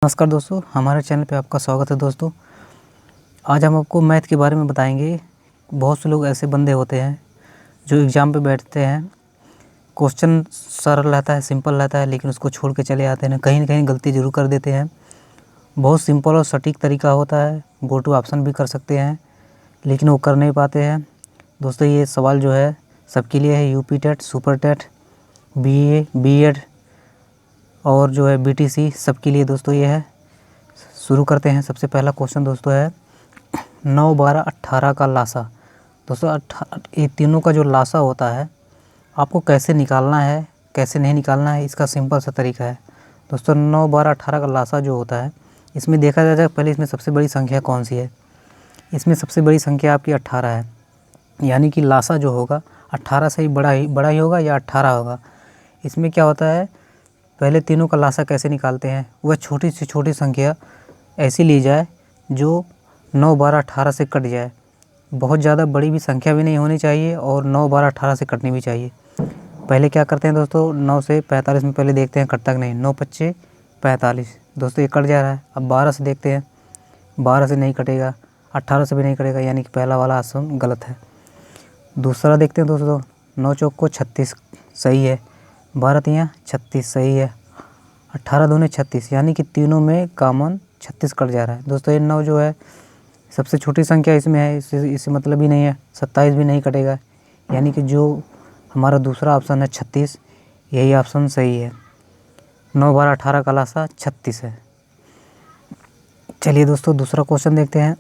नमस्कार दोस्तों, हमारे चैनल पे आपका स्वागत है। दोस्तों, आज हम आपको मैथ के बारे में बताएंगे। बहुत से लोग ऐसे बंदे होते हैं जो एग्ज़ाम पे बैठते हैं, क्वेश्चन सरल रहता है, सिंपल रहता है, लेकिन उसको छोड़ के चले आते हैं, कहीं ना कहीं गलती ज़रूर कर देते हैं। बहुत सिंपल और सटीक तरीका होता है, गो टू ऑप्शन भी कर सकते हैं, लेकिन वो कर नहीं पाते हैं। दोस्तों, ये सवाल जो है सबके लिए है, UP TET, super TET, BA, B.Ed और जो है BTC, सबके लिए दोस्तों ये है। शुरू करते हैं। सबसे पहला क्वेश्चन दोस्तों है 9, 12, 18 का लासा। दोस्तों, ये तीनों का जो लासा होता है आपको कैसे निकालना है, कैसे नहीं निकालना है, इसका सिंपल सा तरीका है। दोस्तों, 9, 12, 18 का लासा जो होता है, इसमें देखा जाए पहले इसमें सबसे बड़ी संख्या कौन सी है। इसमें सबसे बड़ी संख्या आपकी 18 है, यानी कि लासा जो होगा 18 से ही बड़ा ही होगा या 18 होगा। इसमें क्या होता है, पहले तीनों का लासा कैसे निकालते हैं, वह छोटी से छोटी संख्या ऐसी ली जाए जो 9, 12, 18 से कट जाए। बहुत ज़्यादा बड़ी भी संख्या भी नहीं होनी चाहिए और 9, 12, 18 से कटनी भी चाहिए। पहले क्या करते हैं दोस्तों, 9 से 45 में पहले देखते हैं कटता कि नहीं। 9 पच्चे 45, दोस्तों ये कट जा रहा है। अब 12 से देखते हैं, 12 से नहीं कटेगा, 18 से भी नहीं कटेगा, यानी कि पहला वाला ऑप्शन गलत है। दूसरा देखते हैं दोस्तों, 9 चौक को 36 सही है, 12 तियाँ 36 सही है, 18 दूने 36, यानी कि तीनों में कॉमन 36 कट जा रहा है। दोस्तों, ये 9 जो है सबसे छोटी संख्या इसमें है, इससे मतलब ही नहीं है। 27 भी नहीं कटेगा, यानी कि जो हमारा दूसरा ऑप्शन है 36, यही ऑप्शन सही है। 9, 12, 18 का लासा 36 है। चलिए दोस्तों, दूसरा क्वेश्चन देखते हैं।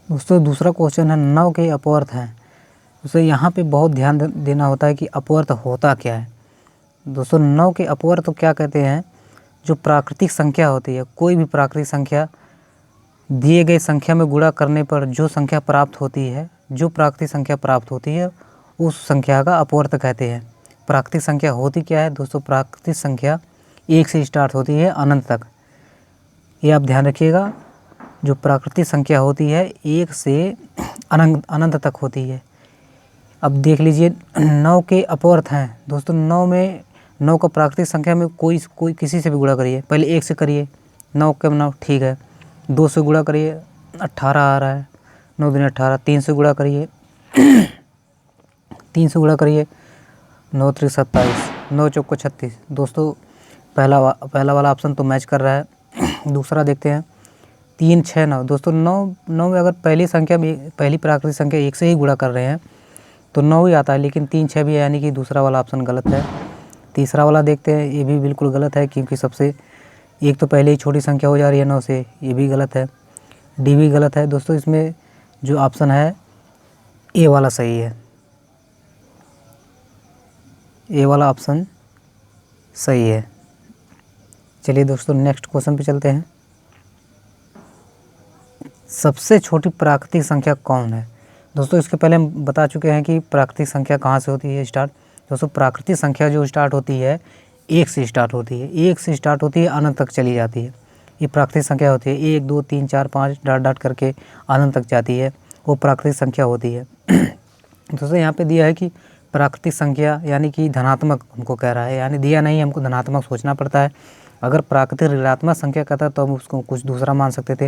दोस्तों, दूसरा क्वेश्चन है 9 के अपवर्त हैं। दोस्तों, यहाँ पे बहुत ध्यान देना होता है कि अपवर्त होता क्या है। दोस्तों, 9 के अपवर्त तो क्या कहते हैं, जो प्राकृतिक संख्या होती है, कोई भी प्राकृतिक संख्या दिए गए संख्या में गुणा करने पर जो संख्या प्राप्त होती है, जो प्राकृतिक संख्या प्राप्त होती है, उस संख्या का अपवर्त कहते हैं। प्राकृतिक संख्या होती क्या है दोस्तों, प्राकृतिक संख्या 1 से स्टार्ट होती है अनंत तक। ये आप ध्यान रखिएगा, जो प्राकृतिक संख्या होती है 1 से अनंत तक होती है। अब देख लीजिए 9 के अपवर्त हैं। दोस्तों, 9 का प्राकृतिक संख्या में कोई किसी से भी गुणा करिए। पहले 1 से करिए, 9 के 9 ठीक है। 2 से गुणा करिए, 18 आ रहा है, 9 दूनी 18। 3 से गुणा करिए, 3 से गुणा करिए, 9 त्रिक 27, 9 चौक को 36। दोस्तों, पहला वाला ऑप्शन तो मैच कर रहा है। दूसरा देखते हैं, 3, 6, 9। दोस्तों, 9 में अगर पहली प्राकृतिक संख्या 1 से ही गुणा कर रहे हैं तो 9 ही आता है, लेकिन 3, 6 भी है, यानी कि दूसरा वाला ऑप्शन गलत है। तीसरा वाला देखते हैं, ये भी बिल्कुल गलत है, क्योंकि सबसे एक तो पहले ही छोटी संख्या हो जा रही है 9 से, ये भी गलत है। डी भी गलत है। दोस्तों, इसमें जो ऑप्शन है ए वाला सही है, ए वाला ऑप्शन सही है। चलिए दोस्तों, नेक्स्ट क्वेश्चन पे चलते हैं। सबसे छोटी प्राकृतिक संख्या कौन है। दोस्तों, इसके पहले हम बता चुके हैं कि प्राकृतिक संख्या कहाँ से होती है स्टार्ट। दोस्तों, प्राकृतिक संख्या जो स्टार्ट होती है 1 से स्टार्ट होती है, 1 से स्टार्ट होती है, अनंत तक चली जाती है। ये प्राकृतिक संख्या होती है। 1, 2, 3, 4, 5 डॉट डॉट करके अनंत तक जाती है, वो प्राकृतिक संख्या होती है। दोस्तों, यहाँ पे दिया है कि प्राकृतिक संख्या यानी कि धनात्मक हमको कह रहा है, यानी दिया नहीं, हमको धनात्मक सोचना पड़ता है। अगर प्राकृतिक ऋणात्मक संख्या कहता तो हम उसको कुछ दूसरा मान सकते थे,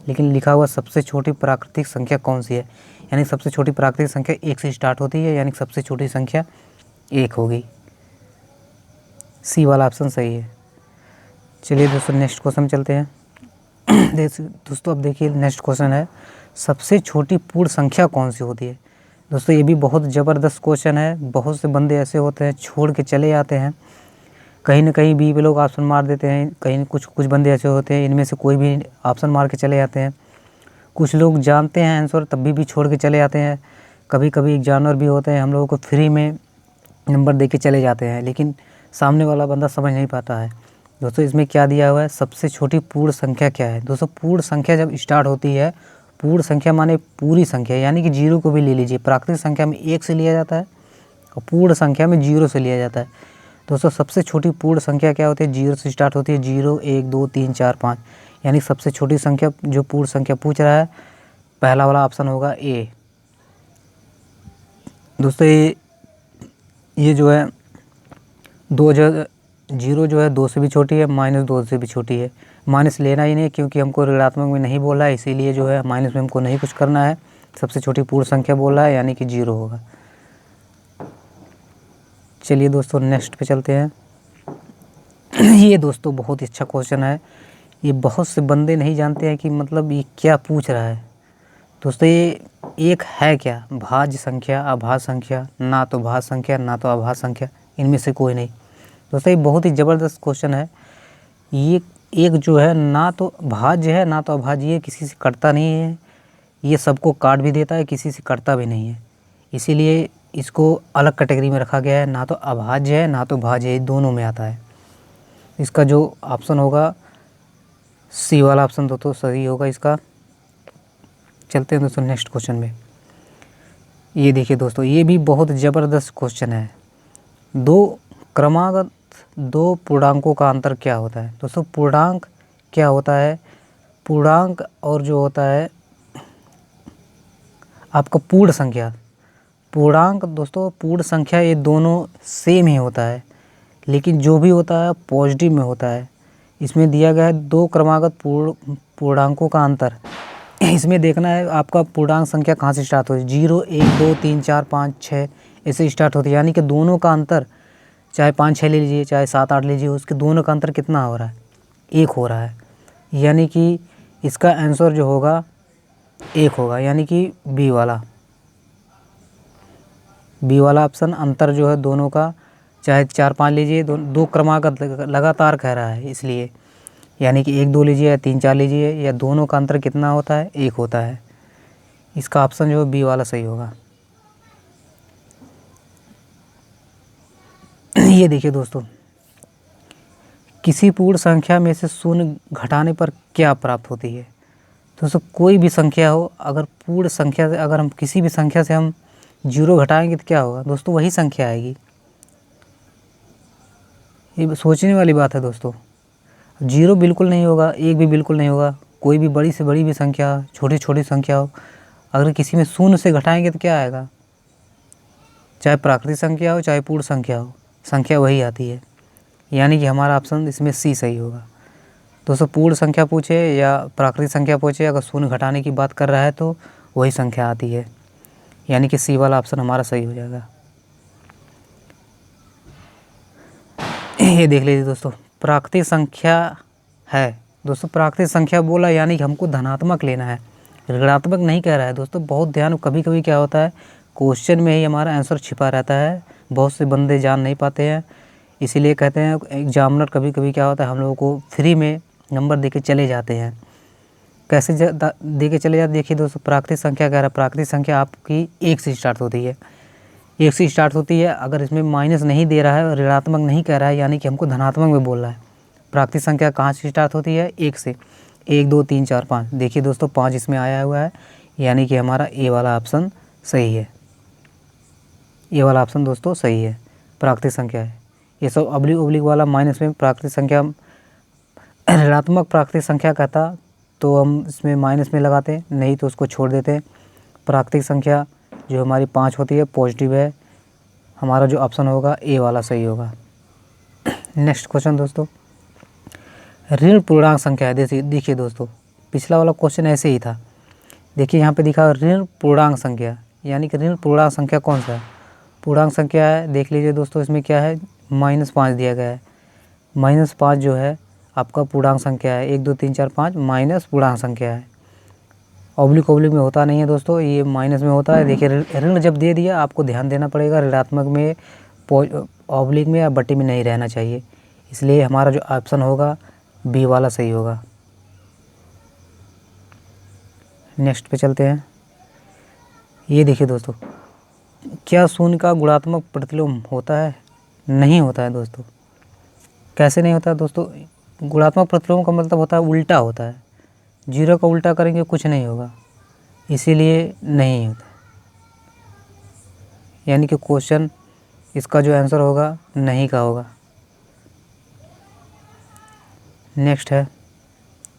लेकिन लिखा हुआ सबसे छोटी प्राकृतिक संख्या कौन सी है, यानी सबसे छोटी प्राकृतिक संख्या 1 से स्टार्ट होती है, यानी सबसे छोटी संख्या 1 होगी। सी वाला ऑप्शन सही है। चलिए दोस्तों, नेक्स्ट क्वेश्चन चलते हैं। दोस्तों, अब देखिए नेक्स्ट क्वेश्चन है, सबसे छोटी पूर्ण संख्या कौन सी होती है। दोस्तों, ये भी बहुत ज़बरदस्त क्वेश्चन है। बहुत से बंदे ऐसे होते हैं छोड़ के चले जाते हैं, कहीं ना कहीं बी पे लोग ऑप्शन मार देते हैं, कहीं कुछ बंदे ऐसे होते हैं इनमें से कोई भी ऑप्शन मार के चले जाते हैं। कुछ लोग जानते हैं आंसर तब भी छोड़ के चले जाते हैं। कभी कभी एक जानवर भी होते हैं, हम लोगों को फ्री में नंबर दे के चले जाते हैं, लेकिन सामने वाला बंदा समझ नहीं पाता है। दोस्तों, इसमें क्या दिया हुआ है, सबसे छोटी पूर्ण संख्या क्या है। दोस्तों, पूर्ण संख्या जब स्टार्ट होती है, पूर्ण संख्या माने पूरी संख्या, यानी कि 0 को भी ले लीजिए। प्राकृतिक संख्या में 1 से लिया जाता है और पूर्ण संख्या में 0 से लिया जाता है। दोस्तों, सबसे छोटी पूर्ण संख्या क्या होती है, 0 से स्टार्ट होती है। 0, 1, 2, 3, 4, 5, यानी सबसे छोटी संख्या जो पूर्ण संख्या पूछ रहा है, पहला वाला ऑप्शन होगा ए। दोस्तों, ये जो है जीरो जो है 2 से भी छोटी है, माइनस 2 से भी छोटी है। माइनस लेना ही नहीं क्योंकि हमको ऋणात्मक में नहीं बोला है, इसीलिए जो है माइनस में हमको नहीं कुछ करना है। सबसे छोटी पूर्ण संख्या बोला है यानी कि जीरो होगा। चलिए दोस्तों नेक्स्ट पे चलते हैं। ये दोस्तों बहुत ही अच्छा क्वेश्चन है। ये बहुत से बंदे नहीं जानते हैं कि मतलब ये क्या पूछ रहा है। दोस्तों ये एक है क्या, भाज्य संख्या, अभाज्य संख्या, ना तो भाज्य संख्या ना तो अभाज्य संख्या, इनमें से कोई नहीं। दोस्तों ये बहुत ही ज़बरदस्त क्वेश्चन है। ये एक जो है ना तो भाज्य है ना तो अभाज्य, ये किसी से कटता नहीं है, ये सबको काट भी देता है, किसी से कटता भी नहीं है। इसीलिए इसको अलग कैटेगरी में रखा गया है। ना तो अभाज्य है ना तो भाज्य है, दोनों में आता है। इसका जो ऑप्शन होगा सी वाला ऑप्शन तो सही होगा इसका। चलते हैं दोस्तों नेक्स्ट क्वेश्चन में। ये देखिए दोस्तों, ये भी बहुत ज़बरदस्त क्वेश्चन है। दो क्रमागत दो पूर्णांकों का अंतर क्या होता है। दोस्तों पूर्णांक क्या होता है, पूर्णांक और जो होता है आपका पूर्ण संख्या। पूर्णांक दोस्तों पूर्ण संख्या ये दोनों सेम ही होता है, लेकिन जो भी होता है पॉजिटिव में होता है। इसमें दिया गया है दो क्रमागत पूर्णांकों का अंतर। इसमें देखना है आपका पूर्णांक संख्या कहाँ से स्टार्ट होती है। 0, 1, 2, 3, 4, 5, 6 ऐसे स्टार्ट होती है, यानी कि दोनों का अंतर चाहे 5, 6 ले लीजिए चाहे 7, 8 लीजिए, उसके दोनों का अंतर कितना हो रहा है, 1 हो रहा है। यानी कि इसका आंसर जो होगा 1 होगा, यानी कि बी वाला ऑप्शन। अंतर जो है दोनों का चाहे 4, 5 लीजिए, दो क्रमागत लगातार कह रहा है इसलिए, यानी कि 1, 2 लीजिए या 3, 4 लीजिए, या दोनों का अंतर कितना होता है, 1 होता है। इसका ऑप्शन जो है बी वाला सही होगा। ये देखिए दोस्तों, किसी पूर्ण संख्या में से शून्य घटाने पर क्या प्राप्त होती है। दोस्तों कोई भी संख्या हो, अगर पूर्ण संख्या से अगर हम किसी भी संख्या से हम 0 घटाएंगे तो क्या होगा दोस्तों, वही संख्या आएगी। ये सोचने वाली बात है दोस्तों। 0 बिल्कुल नहीं होगा, 1 भी बिल्कुल नहीं होगा, कोई भी बड़ी से बड़ी भी संख्या, छोटी छोटी संख्या हो, अगर किसी में शून्य से घटाएंगे तो क्या आएगा, चाहे प्राकृतिक संख्या हो चाहे पूर्ण संख्या हो, संख्या वही आती है। यानी कि हमारा ऑप्शन इसमें सी सही होगा। दोस्तों पूर्ण संख्या पूछे या प्राकृतिक संख्या पूछे, अगर शून्य घटाने की बात कर रहा है तो वही संख्या आती है, यानी कि सी वाला ऑप्शन हमारा सही हो जाएगा। ये देख लीजिए दोस्तों, प्राकृतिक संख्या है। दोस्तों प्राकृतिक संख्या बोला यानी कि हमको धनात्मक लेना है, ऋणात्मक नहीं कह रहा है। दोस्तों बहुत ध्यान, कभी कभी क्या होता है क्वेश्चन में ही हमारा आंसर छिपा रहता है, बहुत से बंदे जान नहीं पाते हैं। इसीलिए कहते हैं एग्जामिनर कभी कभी क्या होता है हम लोगों को फ्री में नंबर दे के चले जाते हैं। कैसे दे के चले जाते, देखिए दोस्तों प्राकृतिक संख्या कह रहा है, प्राकृतिक संख्या आपकी 1 से स्टार्ट होती है, 1 से स्टार्ट होती है। अगर इसमें माइनस नहीं दे रहा है और ऋणात्मक नहीं कह रहा है, यानी कि हमको धनात्मक में बोल रहा है। प्राकृतिक संख्या कहाँ से स्टार्ट होती है, 1 से। 1, 2, 3, 4, 5, देखिए दोस्तों 5 इसमें आया हुआ है, यानी कि हमारा ए वाला ऑप्शन सही है। ये वाला ऑप्शन दोस्तों सही है, प्राकृतिक संख्या है। ये सब ऑब्लिक ऑब्लिक वाला माइनस में प्राकृतिक संख्या, ऋणात्मक प्राकृतिक संख्या कहता तो हम इसमें माइनस में लगाते, नहीं तो उसको छोड़ देते। प्राकृतिक संख्या जो हमारी 5 होती है पॉजिटिव है, हमारा जो ऑप्शन होगा ए वाला सही होगा। नेक्स्ट क्वेश्चन दोस्तों, ऋण पूर्णांक संख्या है। देखिए दोस्तों पिछला वाला क्वेश्चन ऐसे ही था, देखिए यहाँ पे दिखा ऋण पूर्णांक संख्या, यानी कि ऋण पूर्णांक संख्या कौन सा है, पूर्णांक संख्या है। देख लीजिए दोस्तों इसमें क्या है, -5 दिया गया है। -5 जो है आपका पूर्णांक संख्या है, 1, 2, 3, 4, 5 माइनस पूर्णांक संख्या है। ऑब्लिक ऑब्लिक में होता नहीं है दोस्तों, ये माइनस में होता है। देखिए ऋण जब दे दिया आपको ध्यान देना पड़ेगा, ऋणात्मक में ऑब्लिक में या बट्टी में नहीं रहना चाहिए, इसलिए हमारा जो ऑप्शन होगा बी वाला सही होगा। नेक्स्ट पे चलते हैं। ये देखिए दोस्तों, क्या शून्य का गुणात्मक प्रतिलोम होता है, नहीं होता है दोस्तों। कैसे नहीं होता है दोस्तों, गुणात्मक प्रतिलोम का मतलब होता है उल्टा होता है, 0 का उल्टा करेंगे कुछ नहीं होगा, इसीलिए नहीं होता। यानी कि क्वेश्चन इसका जो आंसर होगा नहीं का होगा। नेक्स्ट है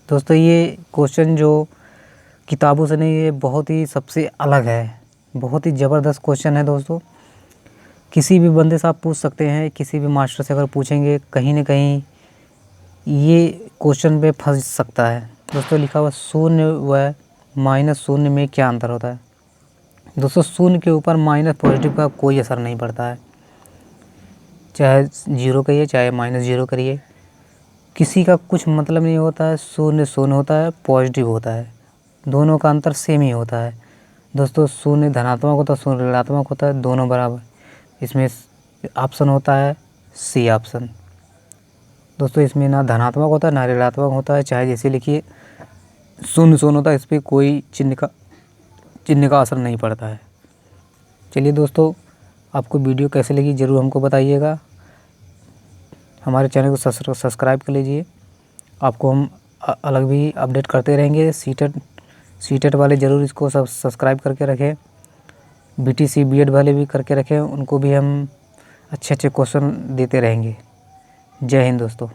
दोस्तों, ये क्वेश्चन जो किताबों से नहीं, ये बहुत ही सबसे अलग है, बहुत ही ज़बरदस्त क्वेश्चन है दोस्तों। किसी भी बंदे से आप पूछ सकते हैं, किसी भी मास्टर से अगर पूछेंगे कहीं ना कहीं ये क्वेश्चन पे फंस सकता है। दोस्तों लिखा हुआ शून्य व माइनस शून्य में क्या अंतर होता है। दोस्तों शून्य के ऊपर माइनस पॉजिटिव का कोई असर नहीं पड़ता है, चाहे जीरो करिए चाहे माइनस जीरो करिए, किसी का कुछ मतलब नहीं होता है। शून्य शून्य होता है, पॉजिटिव होता है, दोनों का अंतर सेम ही होता है। दोस्तों शून्य धनात्मक होता है, शून्य ऋणात्मक होता है, दोनों बराबर। इसमें ऑप्शन होता है सी ऑप्शन। दोस्तों इसमें ना धनात्मक होता है ना ऋणात्मक होता है, चाहे जैसे लिखिए शून्य शून्य होता है, इस पर कोई चिन्ह का असर नहीं पड़ता है। चलिए दोस्तों, आपको वीडियो कैसे लगी ज़रूर हमको बताइएगा। हमारे चैनल को सब्सक्राइब कर लीजिए, आपको हम अलग भी अपडेट करते रहेंगे। सीटेट वाले ज़रूर इसको सब्सक्राइब करके रखें, बीटीसी बीएड वाले भी करके रखें, उनको भी हम अच्छे क्वेश्चन देते रहेंगे। जय हिंद दोस्तों।